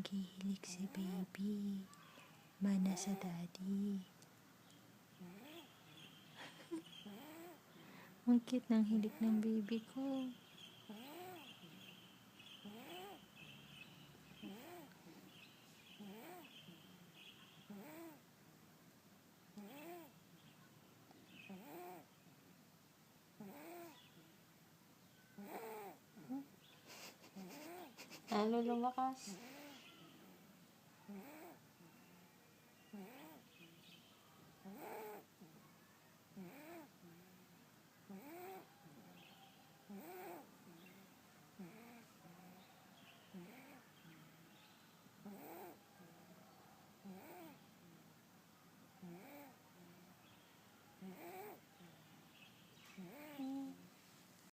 Naghihilik si baby. Mana sa daddy. Ang cute ng hilik ng baby ko. Ano lumakas?